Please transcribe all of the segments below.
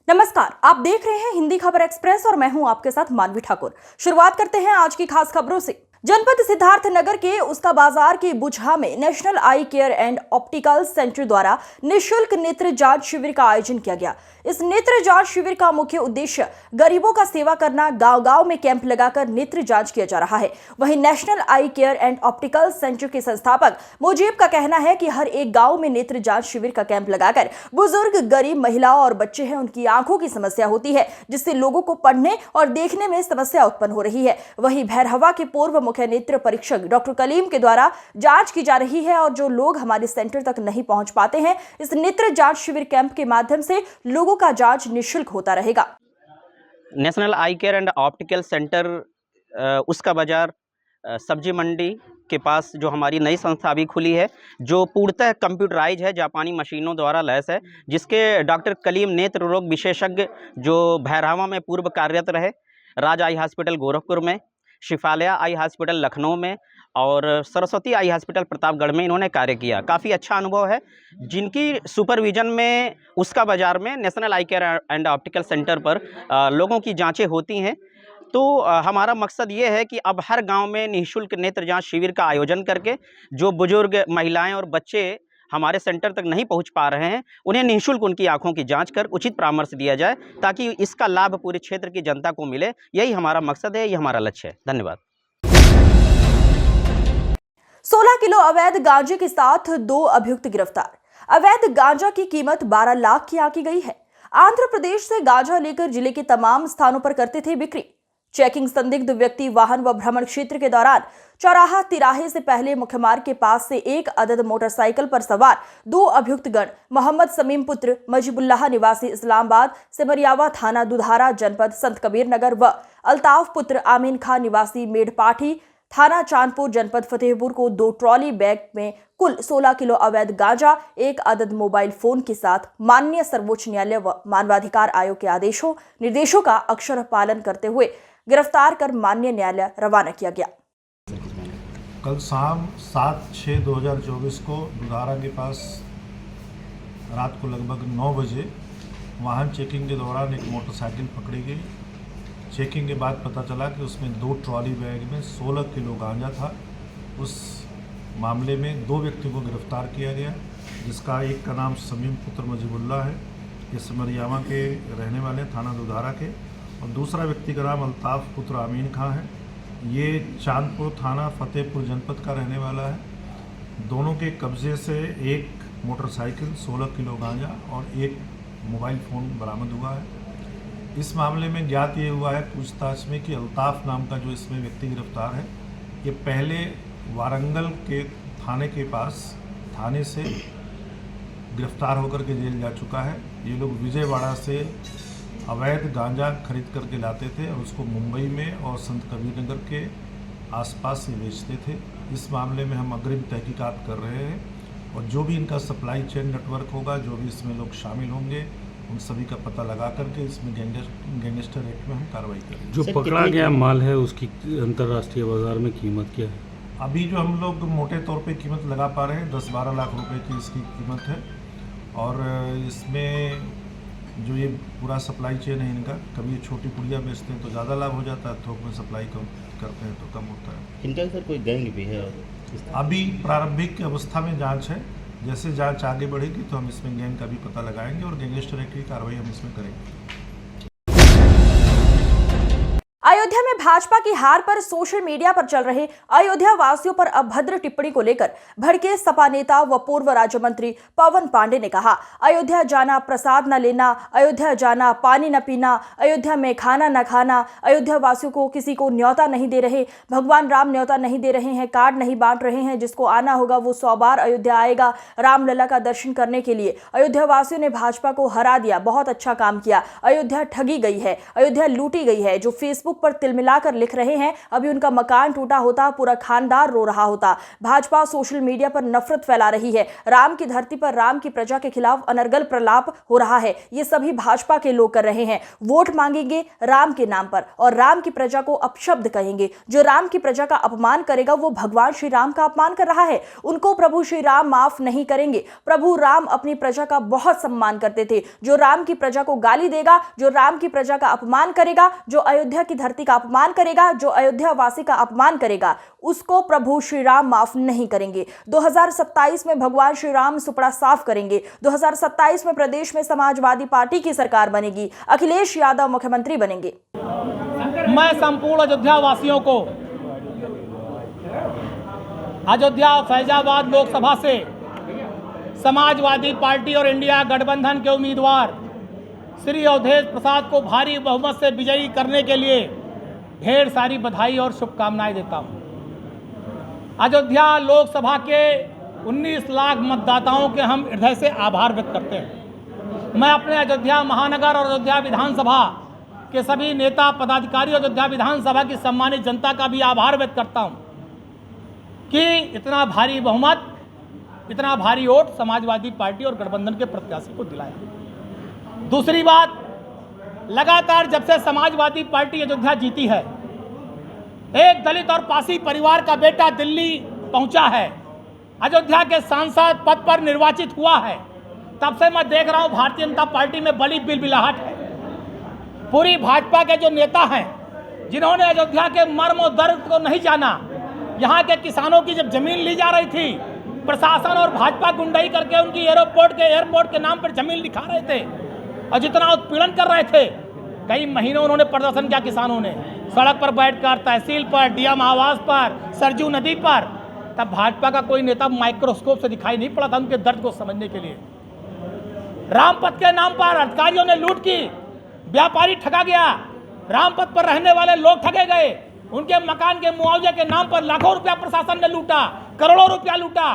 नमस्कार, आप देख रहे हैं हिंदी खबर एक्सप्रेस और मैं हूं आपके साथ मानवी ठाकुर। शुरुआत करते हैं आज की खास खबरों से। जनपद सिद्धार्थनगर के उसका बाजार की बुझा में national I care and optical centre द्वारा निःशुल्क नेत्र जांच शिविर का आयोजन किया गया। इस नेत्र जांच शिविर का मुख्य उद्देश्य गरीबों का सेवा करना, गांव-गांव में कैंप लगाकर नेत्र जांच किया जा रहा है। वहीं national I care and optical centre के संस्थापक मुजीब का कहना है कि हर एक गांव में नेत्र जांच शिविर का कैंप लगाकर बुजुर्ग, गरीब, महिलाओं और बच्चे हैं उनकी आंखों की समस्या होती है, जिससे लोगों को पढ़ने और देखने में समस्या उत्पन्न हो रही है। वहीं भैरहवा के पूर्व मुख्य नेत्र परीक्षक डॉक्टर कलीम के द्वारा जांच की जा रही है और जो लोग हमारे सेंटर तक नहीं पहुंच पाते हैं, इस नेत्र जांच शिविर कैंप के माध्यम से लोगों का जांच निःशुल्क होता रहेगा। National I care and optical centre उसका बाजार सब्जी मंडी के पास जो हमारी नई संस्था अभी खुली है, जो पूर्णतः कंप्यूटराइज है, जापानी मशीनों द्वारा लैस है, जिसके डॉक्टर कलीम नेत्र रोग विशेषज्ञ जो भैरहवा में पूर्व कार्यरत रहे, राज आई हॉस्पिटल गोरखपुर में, शिफालया आई हॉस्पिटल लखनऊ में और सरस्वती आई हॉस्पिटल प्रतापगढ़ में इन्होंने कार्य किया। काफ़ी अच्छा अनुभव है, जिनकी सुपरविजन में उसका बाजार में national I care and optical centre पर लोगों की जांचें होती हैं। तो हमारा मकसद ये है कि अब हर गांव में निःशुल्क नेत्र जांच शिविर का आयोजन करके जो बुजुर्ग, महिलाएं और बच्चे हमारे सेंटर तक नहीं पहुंच पा रहे हैं, उन्हें निःशुल्क उनकी आंखों की जांच कर उचित परामर्श दिया जाए, ताकि इसका लाभ पूरे क्षेत्र की जनता को मिले। यही हमारा मकसद है, यही हमारा लक्ष्य है। धन्यवाद। 16 किलो अवैध गांजे के साथ 2 अभियुक्त गिरफ्तार। अवैध गांजा की कीमत 12 लाख की आंकी गई है। आंध्र प्रदेश से गांजा लेकर जिले के तमाम स्थानों पर करते थे बिक्री। चेकिंग संदिग्ध व्यक्ति वाहन व भ्रमण क्षेत्र के दौरान चौराहा तिराहे से पहले मुख्य मार्ग के पास से एक अदद मोटरसाइकिल पर सवार 2 अभियुक्त गण मोहम्मद समीम पुत्र मजीबुल्लाह निवासी इस्लामाबाद, सिमरियावा थाना दुधारा जनपद संत कबीर नगर व अल्ताफ पुत्र आमीन खान निवासी मेढ़पाठी थाना चांदपुर जनपद फतेहपुर को 2 ट्रॉली बैग में कुल 16 किलो अवैध गांजा, एक अदद मोबाइल फोन के साथ माननीय सर्वोच्च न्यायालय व मानवाधिकार आयोग के आदेशों निर्देशों का अक्षर पालन करते हुए गिरफ्तार कर माननीय न्यायालय रवाना किया गया। कल शाम 7/6/2024 को दुधारा के पास रात को लगभग 9 बजे वाहन चेकिंग के दौरान एक मोटरसाइकिल पकड़ी गई। चेकिंग के बाद पता चला कि उसमें 2 ट्रॉली बैग में 16 किलो गांजा था। उस मामले में 2 व्यक्तियों को गिरफ्तार किया गया, जिसका एक का नाम समीम पुत्र मजीबुल्लाह है, ये सिमरियावा के रहने वाले थाना दुधारा के, और दूसरा व्यक्ति का नाम अल्ताफ पुत्र आमीन खान है, ये चांदपुर थाना फतेहपुर जनपद का रहने वाला है। दोनों के कब्जे से एक मोटरसाइकिल, 16 किलो गांजा और एक मोबाइल फ़ोन बरामद हुआ है। इस मामले में ज्ञात ये हुआ है पूछताछ में कि अल्ताफ नाम का जो इसमें व्यक्ति गिरफ्तार है, ये पहले वारंगल के थाने के पास थाने से गिरफ्तार होकर के जेल जा चुका है। ये लोग विजयवाड़ा से अवैध गांजा खरीद करके लाते थे और उसको मुंबई में और संत कबीर नगर के आसपास से बेचते थे। इस मामले में हम अग्रिम तहकीकात कर रहे हैं और जो भी इनका सप्लाई चेन नेटवर्क होगा, जो भी इसमें लोग शामिल होंगे, उन सभी का पता लगा करके इसमें गैंगस्टर एक्ट में हम कार्रवाई करेंगे। जो पकड़ा गया माल है उसकी अंतर्राष्ट्रीय बाजार में कीमत क्या है? अभी जो हम लोग मोटे तौर पे कीमत लगा पा रहे हैं 10-12 लाख रुपए की इसकी कीमत है। और इसमें जो ये पूरा सप्लाई चेन है इनका, कभी ये छोटी पुड़िया बेचते हैं तो ज़्यादा लाभ हो जाता है, थोक में सप्लाई कम करते हैं तो कम होता है। इनका सर कोई गैंग भी है? अभी प्रारंभिक अवस्था में जांच है, जैसे जांच आगे बढ़ेगी तो हम इसमें गैंग का भी पता लगाएंगे और गैंगस्टर एक्ट की कार्रवाई हम इसमें करेंगे। अयोध्या में भाजपा की हार पर सोशल मीडिया पर चल रहे अयोध्या वासियों पर अभद्र टिप्पणी को लेकर भड़के सपा नेता व पूर्व राज्य मंत्री पवन पांडे ने कहा, अयोध्या जाना प्रसाद न लेना, अयोध्या जाना पानी न पीना, अयोध्या में खाना न खाना, अयोध्या वासियों को किसी को न्योता नहीं दे रहे, भगवान राम न्योता नहीं दे रहे हैं, कार्ड नहीं बांट रहे हैं, जिसको आना होगा वो 100 बार अयोध्या आएगा रामलला का दर्शन करने के लिए। अयोध्या वासियों ने भाजपा को हरा दिया, बहुत अच्छा काम किया। अयोध्या ठगी गई है, अयोध्या लूटी गई है। जो फेसबुक पर तिलमिला मिलाकर लिख रहे हैं, अभी उनका मकान टूटा होता, पूरा खानदान रो रहा होता। भाजपा सोशल मीडिया पर नफरत फैला रही है। राम की धरती पर राम की प्रजा के खिलाफ अनर्गल प्रलाप हो रहा है। ये सभी भाजपा के लोग कर रहे हैं। वोट मांगेंगे राम के नाम पर और राम की प्रजा को अपशब्द कहेंगे। जो राम की प्रजा का अपमान करेगा वो भगवान श्री राम का अपमान कर रहा है। उनको प्रभु श्री राम माफ नहीं करेंगे। प्रभु राम अपनी प्रजा का बहुत सम्मान करते थे। जो राम की प्रजा को गाली देगा, जो राम की प्रजा का अपमान करेगा, जो अयोध्या की धरती का अपमान करेगा, जो अयोध्या वासी का अपमान करेगा, उसको प्रभु श्री राम माफ नहीं करेंगे। 2027 में भगवान श्री राम सुपड़ा साफ करेंगे। 2027 में प्रदेश में समाजवादी पार्टी की सरकार बनेगी। अखिलेश यादव मुख्यमंत्री बनेंगे। मैं संपूर्ण अयोध्या वासियों को अयोध्या फैजाबाद लोकसभा से समाजवादी पार्टी और इंडिया गठबंधन के उम्मीदवार श्री अवधेश प्रसाद को भारी बहुमत से विजयी करने के लिए ढेर सारी बधाई और शुभकामनाएं देता हूं। अयोध्या लोकसभा के 19 लाख मतदाताओं के हम हृदय से आभार व्यक्त करते हैं। मैं अपने अयोध्या महानगर और अयोध्या विधानसभा के सभी नेता पदाधिकारी और अयोध्या विधानसभा की सम्मानित जनता का भी आभार व्यक्त करता हूं कि इतना भारी बहुमत, इतना भारी वोट समाजवादी पार्टी और गठबंधन के प्रत्याशी को दिलाया। दूसरी बात, लगातार जब से समाजवादी पार्टी अयोध्या जीती है, एक दलित और पासी परिवार का बेटा दिल्ली पहुंचा है, अयोध्या के सांसद पद पर निर्वाचित हुआ है, तब से मैं देख रहा हूं भारतीय जनता पार्टी में बड़ी बिलबिलाहट है। पूरी भाजपा के जो नेता हैं, जिन्होंने अयोध्या के मर्म और दर्द को नहीं जाना, यहाँ के किसानों की जब जमीन ली जा रही थी, प्रशासन और भाजपा गुंडाई करके उनकी एयरपोर्ट के नाम पर जमीन लिखा रहे थे और जितना उत्पीड़न कर रहे थे, कई महीनों उन्होंने प्रदर्शन किया किसानों ने, सड़क पर बैठकर, तहसील पर, डीएम आवास पर, सरजू नदी पर। तब भाजपा का कोई नेता माइक्रोस्कोप से दिखाई नहीं पड़ा था उनके दर्द को समझने के लिए। रामपथ के नाम पर अधिकारियों ने लूट की, व्यापारी ठगा गया, रामपथ पर रहने वाले लोग ठगे गए, उनके मकान के मुआवजे के नाम पर लाखों रुपया प्रशासन ने लूटा, करोड़ों रुपया लूटा,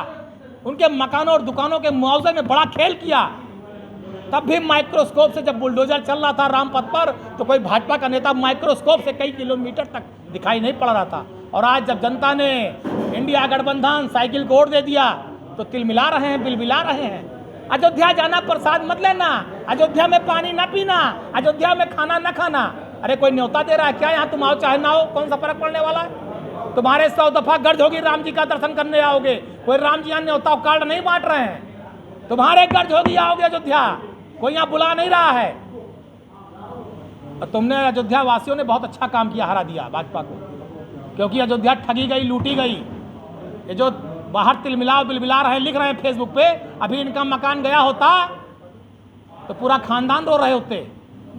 उनके मकानों और दुकानों के मुआवजे में बड़ा खेल किया। तब भी माइक्रोस्कोप से जब बुलडोजर चल रहा था रामपथ पर, तो कोई भाजपा का नेता माइक्रोस्कोप से कई किलोमीटर तक दिखाई नहीं पड़ रहा था। और आज जब जनता ने इंडिया गठबंधन साइकिल को वोट दे दिया, तो तिलमिला रहे हैं, बिलबिला रहे हैं। अयोध्या जाना प्रसाद मत लेना, अयोध्या में पानी न पीना, अयोध्या में खाना न खाना। अरे कोई न्योता दे रहा है क्या? यहाँ तुम आओ चाहे ना हो, कौन सा फर्क पड़ने वाला है? तुम्हारे 100 दफा गर्ज होगी राम जी का दर्शन करने आओगे, कोई राम जी यहाँ न्योता कार्ड नहीं बांट रहे हैं। तुम्हारे गर्ज होगी, आओगे अयोध्या, कोई यहाँ बुला नहीं रहा है। और तुमने अयोध्या वासियों ने बहुत अच्छा काम किया, हरा दिया भाजपा को, क्योंकि अयोध्या ठगी गई, लूटी गई। ये जो बाहर तिलमिलाओ बिलबिला रहे, लिख रहे हैं फेसबुक पे, अभी इनका मकान गया होता तो पूरा खानदान रो रहे होते।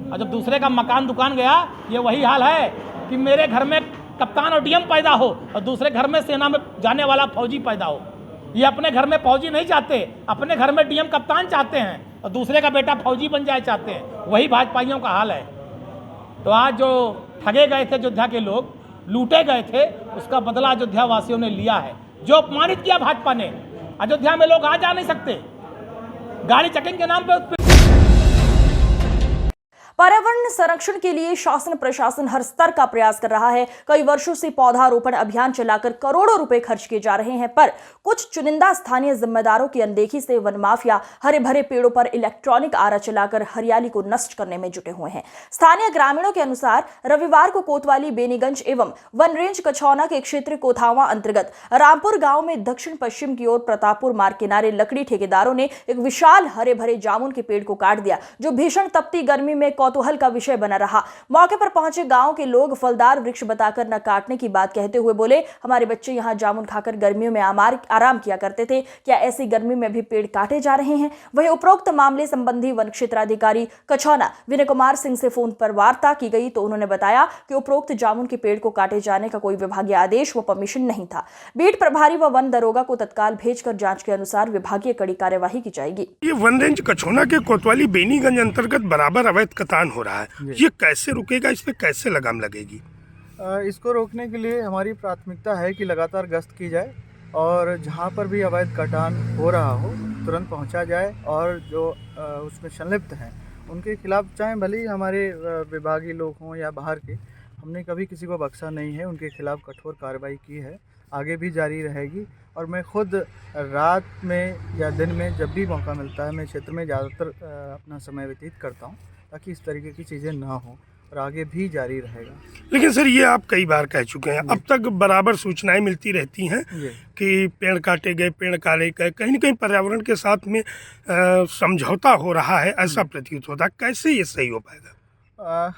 और जब दूसरे का मकान दुकान गया, ये वही हाल है कि मेरे घर में कप्तान और डीएम पैदा हो और दूसरे घर में सेना में जाने वाला फौजी पैदा हो। ये अपने घर में फौजी नहीं चाहते, अपने घर में डीएम कप्तान चाहते हैं और दूसरे का बेटा फौजी बन जाए चाहते हैं। वही भाजपाइयों का हाल है। तो आज जो ठगे गए थे अयोध्या के लोग, लूटे गए थे, उसका बदला अयोध्या वासियों ने लिया है। जो अपमानित किया भाजपा ने, अयोध्या में लोग आ जा नहीं सकते, गाड़ी चेकिंग के नाम पे। पर्यावरण संरक्षण के लिए शासन प्रशासन हर स्तर का प्रयास कर रहा है। कई वर्षों से पौधारोपण अभियान चलाकर करोड़ों रुपए खर्च किए जा रहे हैं, पर कुछ चुनिंदा स्थानीय जिम्मेदारों की अनदेखी से वन माफिया हरे भरे पेड़ों पर इलेक्ट्रॉनिक आरा चलाकर हरियाली को नष्ट करने में जुटे हुए हैं। स्थानीय ग्रामीणों के अनुसार रविवार को कोतवाली, बेनीगंज एवं वन रेंज कछौना के क्षेत्र कोथावा अंतर्गत रामपुर गाँव में दक्षिण पश्चिम की ओर प्रतापपुर मार्ग किनारे लकड़ी ठेकेदारों ने एक विशाल हरे भरे जामुन के पेड़ को काट दिया, जो भीषण तपती गर्मी में कौतूहल का विषय बना रहा। मौके पर पहुंचे गांव के लोग फलदार वृक्ष बताकर न काटने की बात कहते हुए बोले, हमारे बच्चे यहां जामुन खाकर गर्मियों में आराम किया करते थे, क्या ऐसी गर्मी में भी पेड़ काटे जा रहे हैं? वहीं उपरोक्त मामले संबंधी वन क्षेत्राधिकारी कछौना विनय कुमार सिंह से फोन पर वार्ता की गई तो उन्होंने बताया कि उपरोक्त जामुन के पेड़ को काटे जाने का कोई विभागीय आदेश व परमिशन नहीं था। बीट प्रभारी व वन दरोगा को तत्काल भेजकर जांच के अनुसार विभागीय कड़ी कार्यवाही की जाएगी। ये वन रेंज कछौना के कोतवाली बेनीगंज अंतर्गत बराबर अवैध कटान हो रहा है, ये कैसे रुकेगा? इस पे कैसे लगाम लगेगी? इसको रोकने के लिए हमारी प्राथमिकता है कि लगातार गश्त की जाए और जहाँ पर भी अवैध कटान हो रहा हो तुरंत पहुँचा जाए और जो उसमें संलिप्त हैं उनके खिलाफ, चाहे भले ही हमारे विभागीय लोग हों या बाहर के, हमने कभी किसी को बख्शा नहीं है, उनके खिलाफ़ कठोर कार्रवाई की है, आगे भी जारी रहेगी। और मैं खुद रात में या दिन में जब भी मौका मिलता है, मैं क्षेत्र में ज़्यादातर अपना समय व्यतीत करता हूँ, ताकि इस तरीके की चीज़ें ना हों, और आगे भी जारी रहेगा। लेकिन सर ये आप कई बार कह चुके हैं, अब तक बराबर सूचनाएं मिलती रहती हैं जी। कि पेड़ काटे गए, पेड़ काटे गए, कहीं न कहीं पर्यावरण के साथ में समझौता हो रहा है, ऐसा प्रतीत होता है। कैसे ये सही हो पाएगा? अ,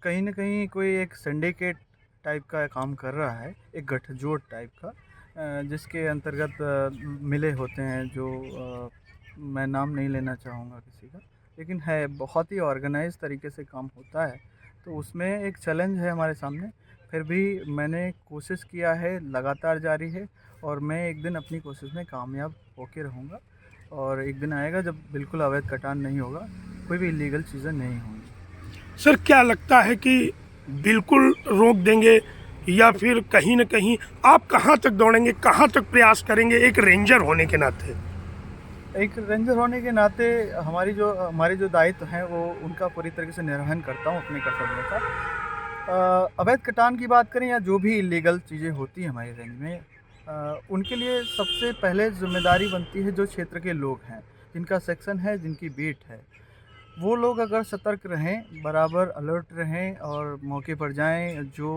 कहीं न कहीं कोई एक सिंडिकेट टाइप का काम कर रहा है, एक गठजोड़ टाइप का, जिसके अंतर्गत मिले होते हैं जो मैं नाम नहीं लेना चाहूँगा किसी का, लेकिन है बहुत ही ऑर्गेनाइज़ तरीके से काम होता है। तो उसमें एक चैलेंज है हमारे सामने, फिर भी मैंने कोशिश किया है, लगातार जारी है, और मैं एक दिन अपनी कोशिश में कामयाब होके रहूँगा, और एक दिन आएगा जब बिल्कुल अवैध कटान नहीं होगा, कोई भी इल्लीगल चीज़ें नहीं होंगी। सर क्या लगता है कि बिल्कुल रोक देंगे या फिर कहीं न कहीं आप कहाँ तक दौड़ेंगे, कहाँ तक प्रयास करेंगे एक रेंजर होने के नाते? एक रेंजर होने के नाते हमारे जो दायित्व हैं वो उनका पूरी तरीके से निर्वहन करता हूँ अपने कर्तव्यों का। अवैध कटान की बात करें या जो भी इल्लीगल चीज़ें होती हैं हमारी रेंज में, उनके लिए सबसे पहले जिम्मेदारी बनती है जो क्षेत्र के लोग हैं, जिनका सेक्शन है, जिनकी बीट है। वो लोग अगर सतर्क रहें, बराबर अलर्ट रहें और मौके पर जाएं, जो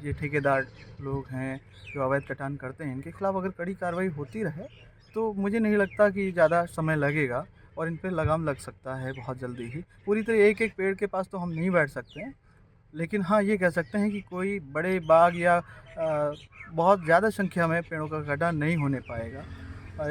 ये ठेकेदार लोग हैं जो अवैध कटान करते हैं, इनके खिलाफ़ अगर कड़ी कार्रवाई होती रहे, तो मुझे नहीं लगता कि ज़्यादा समय लगेगा, और इन पे लगाम लग सकता है बहुत जल्दी ही। पूरी तरह एक-एक पेड़ के पास तो हम नहीं बैठ सकते हैं, लेकिन हाँ, ये कह सकते हैं कि कोई बड़े बाग या बहुत ज़्यादा संख्या में पेड़ों का कटान नहीं होने पाएगा,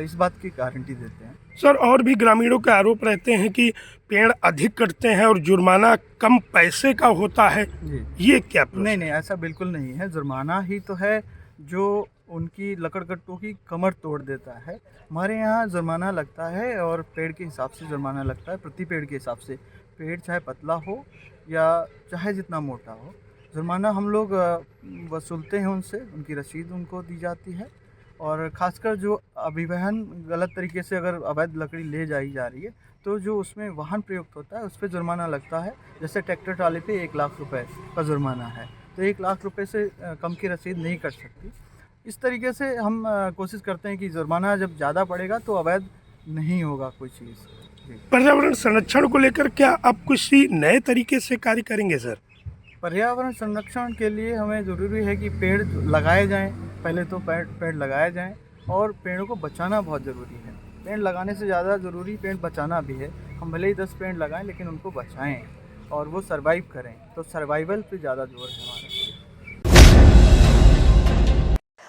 इस बात की गारंटी देते हैं। सर और भी ग्रामीणों के आरोप रहते हैं कि पेड़ अधिक कटते हैं और जुर्माना कम पैसे का होता है, जी। ये क्या प्रोसेस? नहीं, ऐसा बिल्कुल नहीं है। जुर्माना ही तो है जो उनकी लकड़कट्टों की कमर तोड़ देता है। हमारे यहाँ जुर्माना लगता है, और पेड़ के हिसाब से जुर्माना लगता है, प्रति पेड़ के हिसाब से। पेड़ चाहे पतला हो या चाहे जितना मोटा हो, जुर्माना हम लोग वसूलते हैं उनसे, उनकी रसीद उनको दी जाती है। और ख़ासकर जो अभिवहन गलत तरीके से अगर अवैध लकड़ी ले जाई जा रही है, तो जो उसमें वाहन प्रयुक्त होता है उस पे जुर्माना लगता है। जैसे ट्रैक्टर ट्राली पे 1 लाख रुपए का जुर्माना है, तो 1 लाख रुपए से कम की रसीद नहीं कट सकती। इस तरीके से हम कोशिश करते हैं कि जुर्माना जब ज़्यादा पड़ेगा तो अवैध नहीं होगा कोई चीज़। जी। पर्यावरण संरक्षण को लेकर क्या आप किसी नए तरीके से कार्य करेंगे सर? पर्यावरण संरक्षण के लिए हमें ज़रूरी है कि पेड़ लगाए जाएं। पहले तो पेड़ लगाए जाएं, और पेड़ों को बचाना बहुत ज़रूरी है। पेड़ लगाने से ज़्यादा ज़रूरी पेड़ बचाना भी है। हम भले ही 10 पेड़ लगाएं, लेकिन उनको बचाएं और वो सर्वाइव करें। तो सर्वाइवल पे ज़्यादा जोर है हमारा।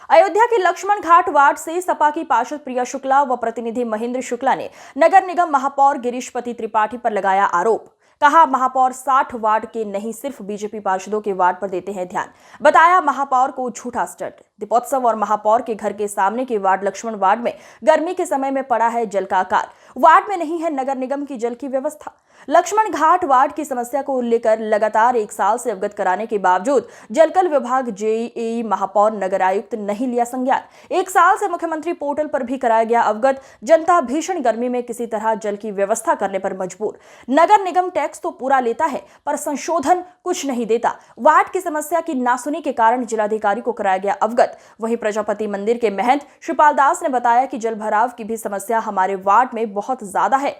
अयोध्या के लक्ष्मण घाट वार्ड से सपा की पार्षद प्रिया शुक्ला व प्रतिनिधि महेंद्र शुक्ला ने नगर निगम महापौर गिरीशपति त्रिपाठी पर लगाया आरोप। कहा महापौर 60 वार्ड के नहीं सिर्फ बीजेपी पार्षदों के वार्ड पर देते हैं ध्यान। बताया महापौर को झूठा स्टंट। दीपोत्सव और महापौर के घर के सामने के वार्ड लक्ष्मण वार्ड में गर्मी के समय में पड़ा है जल का आकार। वार्ड में नहीं है नगर निगम की जल की व्यवस्था। लक्ष्मण घाट वार्ड की समस्या को लेकर लगातार 1 साल से अवगत कराने के बावजूद जलकल विभाग, जेईई, महापौर, नगर आयुक्त नहीं लिया संज्ञान। 1 साल से मुख्यमंत्री पोर्टल पर भी कराया गया अवगत। जनता भीषण गर्मी में किसी तरह जल की व्यवस्था करने पर मजबूर। नगर निगम टैक्स तो पूरा लेता है पर संशोधन कुछ नहीं देता। वार्ड की समस्या की नासुनी के कारण जिलाधिकारी को कराया गया अवगत। वहीं प्रजापति मंदिर के महंत श्रीपाल दास ने बताया कि जल भराव की भी समस्या हमारे वार्ड में बहुत ज्यादा है।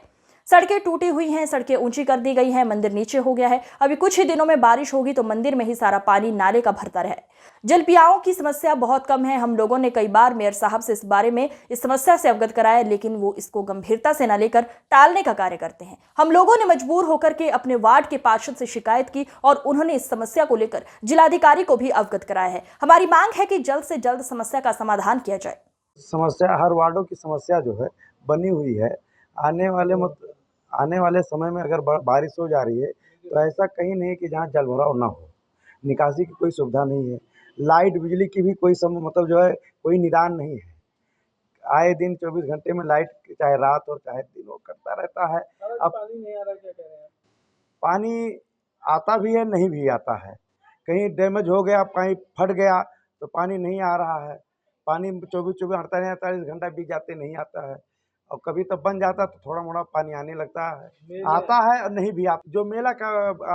सड़कें टूटी हुई हैं, सड़कें ऊंची कर दी गई हैं, मंदिर नीचे हो गया है। अभी कुछ ही दिनों में बारिश होगी तो मंदिर में ही सारा पानी नाले का भरता रहे। जलपियाओं की समस्या बहुत कम है। हम लोगों ने कई बार मेयर साहब से इस बारे में इस समस्या से अवगत कराया, लेकिन वो इसको गंभीरता से न लेकर टालने का कार्य करते हैं। हम लोगों ने मजबूर होकर के अपने वार्ड के पार्षद से शिकायत की और उन्होंने इस समस्या को लेकर जिलाधिकारी को भी अवगत कराया है। हमारी मांग है कि जल्द से जल्द समस्या का समाधान किया जाए। समस्या हर वार्डों की समस्या जो है बनी हुई है। आने वाले समय में अगर बारिश हो जा रही है तो ऐसा कहीं नहीं कि जहाँ जल भराव ना हो। निकासी की कोई सुविधा नहीं है। लाइट बिजली की भी कोई मतलब जो है कोई निदान नहीं है। आए दिन 24 घंटे में लाइट चाहे रात और चाहे दिन वो करता रहता है। अब पानी नहीं आ रहा, क्या कह रहे हैं? पानी आता भी है, नहीं भी आता है। कहीं डैमेज हो गया, कहीं फट गया तो पानी नहीं आ रहा है। पानी 24 48 घंटा बीत जाते नहीं आता है। और कभी तो बन जाता तो थोड़ा मोड़ा पानी आने लगता है, आता है और नहीं भी आता। जो मेला का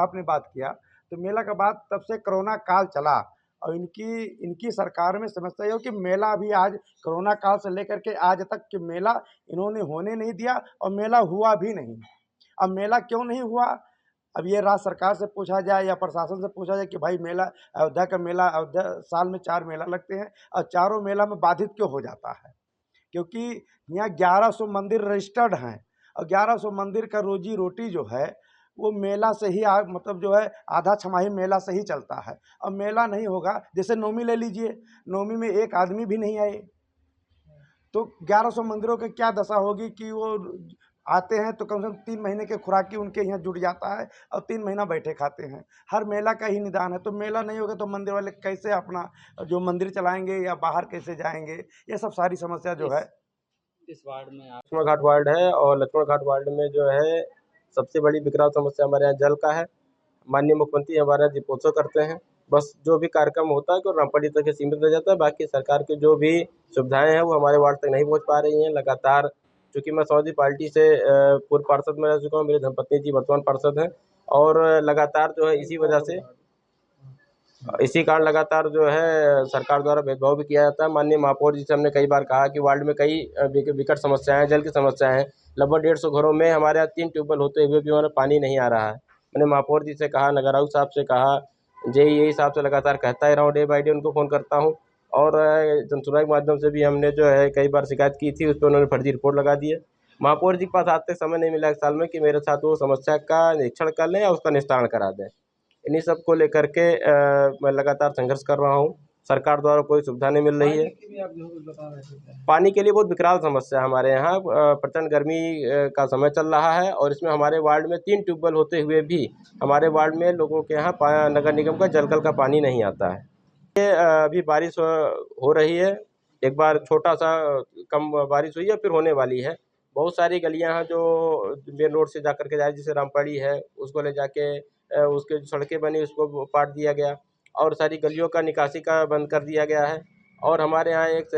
आपने बात किया, तो मेला के बाद तब से कोरोना काल चला और इनकी सरकार में समस्या ये हो कि मेला अभी आज कोरोना काल से लेकर के आज तक कि मेला इन्होंने होने नहीं दिया और मेला हुआ भी नहीं। अब मेला क्यों नहीं हुआ, अब ये राज्य सरकार से पूछा जाए या प्रशासन से पूछा जाए कि भाई मेला अयोध्या का मेला, अयोध्या साल में 4 मेला लगते हैं और चारों मेला में बाधित क्यों हो जाता है, क्योंकि यहाँ 1100 मंदिर रजिस्टर्ड हैं और 1100 मंदिर का रोजी रोटी जो है वो मेला से ही मतलब जो है आधा छमाही मेला से ही चलता है। अब मेला नहीं होगा, जैसे नवमी ले लीजिए, नवमी में एक आदमी भी नहीं आए तो 1100 मंदिरों की क्या दशा होगी कि वो आते हैं तो कम से कम 3 महीने के खुराकी उनके यहाँ जुट जाता है और 3 महीना बैठे खाते हैं। हर मेला का ही निदान है, तो मेला नहीं होगा तो मंदिर वाले कैसे अपना जो मंदिर चलाएंगे या बाहर कैसे जाएंगे, ये सब सारी समस्या जो है। इस वार्ड में लक्ष्मण घाट वार्ड है और लक्ष्मण घाट वार्ड में जो है सबसे बड़ी विकराल समस्या हमारे यहाँ जल का है। माननीय मुख्यमंत्री हमारे यहाँ दीपोत्सव करते हैं, बस जो भी कार्यक्रम होता है केवल रामपटी तक सीमित रह जाता है, बाकी सरकार की जो भी सुविधाएं हैं वो हमारे वार्ड तक नहीं पहुँच पा रही हैं। लगातार चूँकि मैं समाजवादी पार्टी से पूर्व पार्षद में रह चुका हूँ, मेरी धर्मपत्नी जी वर्तमान पार्षद हैं और लगातार जो है इसी कारण लगातार जो है सरकार द्वारा भेदभाव भी किया जाता है। माननीय महापौर जी से हमने कई बार कहा कि वार्ड में कई विकट समस्याएं हैं, जल की समस्याएं हैं। लगभग 150 घरों में हमारे यहाँ 3 ट्यूबवेल होते हुए भी हमारा पानी नहीं आ रहा है। मैंने महापौर जी से कहा, नगर आयुक्त साहब से कहा, जेईई साहब से लगातार कहता ही रहा हूँ, डे बाई डे उनको फ़ोन करता हूँ और जनसुनवाई के माध्यम से भी हमने जो है कई बार शिकायत की थी, उस पर उन्होंने फर्जी रिपोर्ट लगा दी है। महापौर जी के पास आते समय नहीं मिला 1 साल में कि मेरे साथ वो समस्या का निरीक्षण कर लें या उसका निस्तारण करा दें। इन्हीं सब को लेकर के मैं लगातार संघर्ष कर रहा हूँ। सरकार द्वारा कोई सुविधा नहीं मिल रही है। पानी के लिए बहुत विकराल समस्या है हमारे यहाँ। प्रचंड गर्मी का समय चल रहा है और इसमें हमारे वार्ड में 3 ट्यूबवेल होते हुए भी हमारे वार्ड में लोगों के यहाँ नगर निगम का जलकल का पानी नहीं आता है। ये अभी बारिश हो रही है, एक बार छोटा सा कम बारिश हुई है, फिर होने वाली है। बहुत सारी गलियाँ हैं जो मेन रोड से जा कर के जाए, जैसे रामपड़ी है उसको ले जाके उसके जो सड़कें बनी उसको पाट दिया गया और सारी गलियों का निकासी का बंद कर दिया गया है। और हमारे यहाँ एक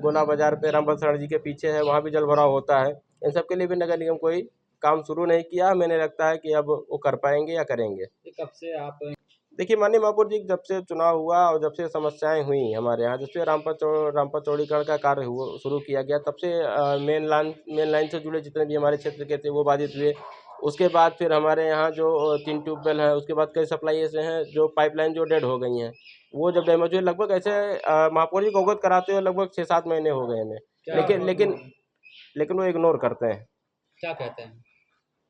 गोला बाज़ार पे रामबल शरण जी के पीछे है, वहाँ भी जल भराव होता है। इन सब के लिए भी नगर निगम कोई काम शुरू नहीं किया। मैंने लगता है कि अब वो कर पाएंगे या करेंगे। कब से आप देखिए, माननीय महापौर जी जब से चुनाव हुआ और जब से समस्याएं हुई हमारे यहाँ, जब से रामपा चौड़ीकरण का कार्य शुरू किया गया, तब से मेन लाइन से जुड़े जितने भी हमारे क्षेत्र के थे वो बाधित हुए। उसके बाद फिर हमारे यहाँ जो 3 ट्यूबवेल हैं, उसके बाद कई सप्लाई ऐसे हैं जो पाइपलाइन जो डेड हो गई हैं, वो जब डैमेज हुए लगभग ऐसे महापौर जी को अवगत कराते हुए लगभग 6-7 महीने हो गए हमें, लेकिन वो इग्नोर करते हैं। क्या कहते हैं?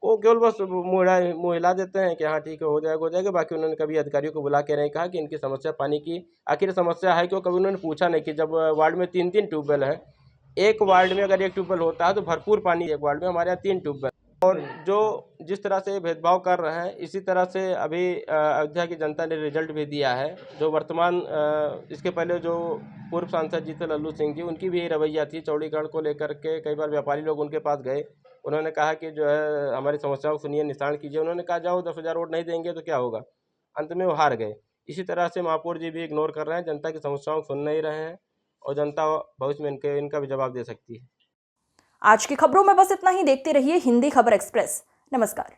वो केवल बस मुँह हिला देते हैं कि हाँ ठीक है, हो जाएगा। बाकी उन्होंने कभी अधिकारियों को बुला के नहीं कहा कि इनकी समस्या पानी की आखिर समस्या है क्यों। कभी उन्होंने पूछा नहीं कि जब वार्ड में 3-3 ट्यूबवेल हैं, एक वार्ड में अगर 1 ट्यूबवेल होता है तो भरपूर पानी एक वार्ड में, हमारे यहाँ 3 ट्यूबवेल। और जो जिस तरह से भेदभाव कर रहे हैं, इसी तरह से अभी अयोध्या की जनता ने रिजल्ट भी दिया है। जो वर्तमान इसके पहले जो पूर्व सांसद जी थे लल्लू सिंह जी, उनकी भी यही रवैया थी। चौड़ीकरण को लेकर के कई बार व्यापारी लोग उनके पास गए, उन्होंने कहा कि जो है हमारी समस्याओं को सुनिए, निस्तारण कीजिए। उन्होंने कहा जाओ 10,000 वोट नहीं देंगे तो क्या होगा। अंत में वो हार गए। इसी तरह से महापौर जी भी इग्नोर कर रहे हैं, जनता की समस्याओं को सुन नहीं रहे हैं और जनता भविष्य में इनका भी जवाब दे सकती है। आज की खबरों में बस इतना ही। देखते रहिए हिंदी खबर एक्सप्रेस। नमस्कार।